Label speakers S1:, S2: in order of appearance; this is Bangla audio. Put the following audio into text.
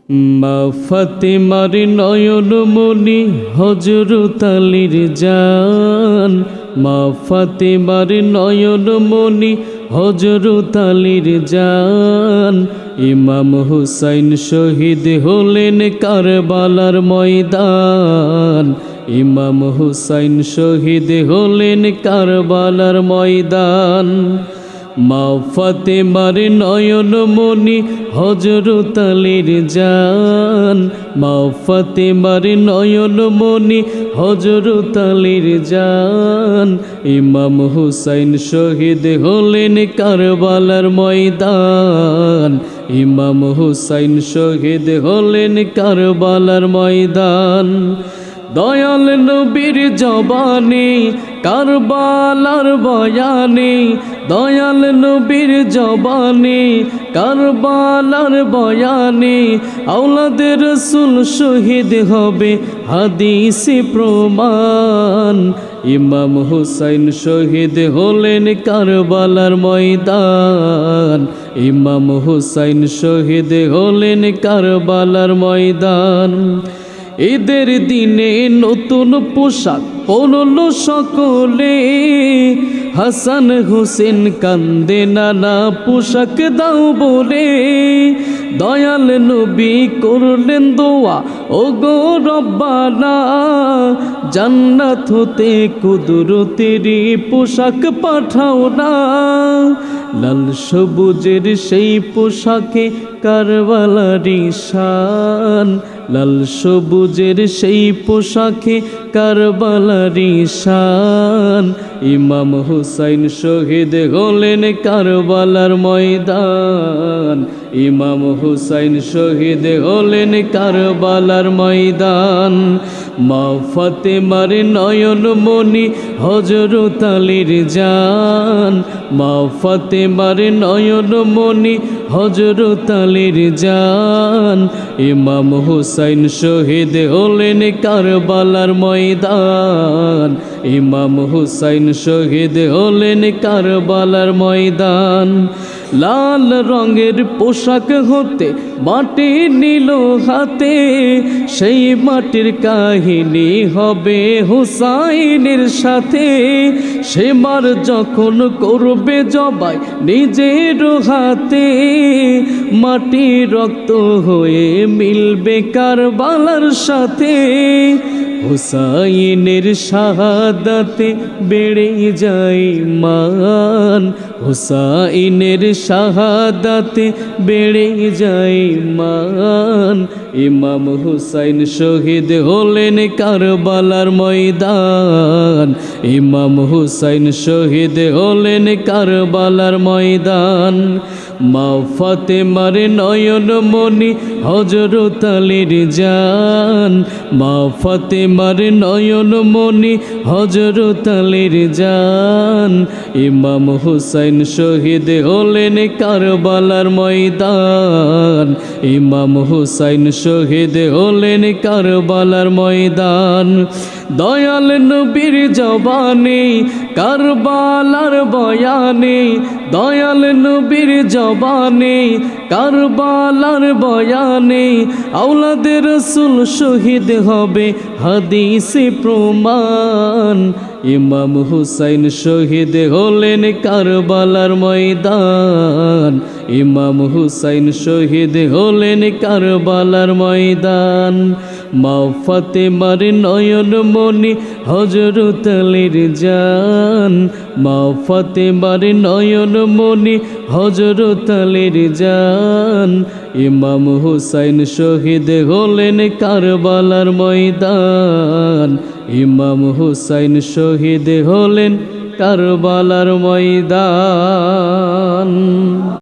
S1: মা ফাতেমার নয়ন মনি হযরত আলীর জান, মা ফাতেমার নয়ন মনি হযরত আলীর জান। ইমাম হুসাইন শহীদ হলেন কারবালার ময়দান, ইমাম হুসাইন শহীদ হলেন কারবালার ময়দান। মা ফাতেমার নয়ন মনি হযরত আলীর জান, মা ফাতেমার নয়ন মনি হযরত আলীর জান। ইমাম হুসাইন শহীদ হলেন কারবালার ময়দান, ইমাম হুসাইন শহীদ হলেন কারবালার ময়দান। দয়াল নবীর জবানে কারবালার বয়ানে, দয়াল নবীর জবানে কারবালার বয়ানে, আওলাদে রাসূল শহীদ হবে হাদিসে প্রমাণ। ইমাম হুসাইন শহীদ হলেন কারবালার ময়দান, ইমাম হুসাইন শহীদ হলেন কারবালার ময়দান। ঈদের দিনে নতুন পোশাক পরল সকলে, হাসান হোসেন কান্দে নানা পোশাক দাও বলে। দয়াল নবী করলেন দোয়া, ও গো রব্বানা, জান্নাত হতে কুদরতেরই পোশাক পাঠাও না। লাল সবুজের সেই পোশাকে কারবালারি শান, লাল সবুজের সেই পোশাকে কারবালারি শান। ইমাম হুসাইন শহীদ হলেন কারবালার ময়দান, ইমাম হুসাইন শহীদ হলেন কারবালার ময়দান। মা ফাতেমার নয়ন মনি হযরত আলীর জান, মা ফাতেমার নয়ন মনি হযরত আলীর জান। ইমাম হুসাইন শহীদ হলেন কারবালার ময়দান, ইমাম হুসাইন শহীদ হলেন কারবালার ময়দান। লাল রঙের পোশাক হতে মাটি নিল হাতে, সেই মাটির কাহিনী হবে হুসাইনের সাথে। সে মার যখন করবে জবাই নিজের হাতে, মাটি রক্ত হয়ে মিলবে কারবালার সাথে। হুসাইনের শাহাদাতে বেড়ে যায় মান, হুসাইনের শাহাদাতে বেড়ে যায় মান। ইমাম হুসাইন শহীদ হলেন কারবালার ময়দান, ইমাম হুসাইন শহীদ হলেন কারবালার ময়দান। মা ফাতেমার নয়ন মনি হযরত আলীর জান, মা ফাতেমার নয়ন মনি হযরত আলীর জান। ইমাম হুসাইন শহীদ হলেন কারবালার ময়দান, ইমাম হুসাইন শহীদ হলেন কারবালার ময়দান। দয়াল নবীর জবানে কারবালার বয়ানে, দয়াল নবীর জবানে কারবালার বয়ানে, আওলাদে রাসূল শহীদ হবে হাদিসে প্রমাণ। ইমাম হুসাইন শহীদ হলেন কারবালার ময়দান, ইমাম হুসাইন শহীদ হলেন কারবালার ময়দান। মা ফাতেমার নয়ন মনি হযরত আলীর জান, মা ফাতেমার নয়ন মনি হযরত আলীর জান। ইমাম হুসাইন শহীদ হলেন কারবালার ময়দান, ইমাম হুসাইন শহীদ হলেন কারবালার ময়দান।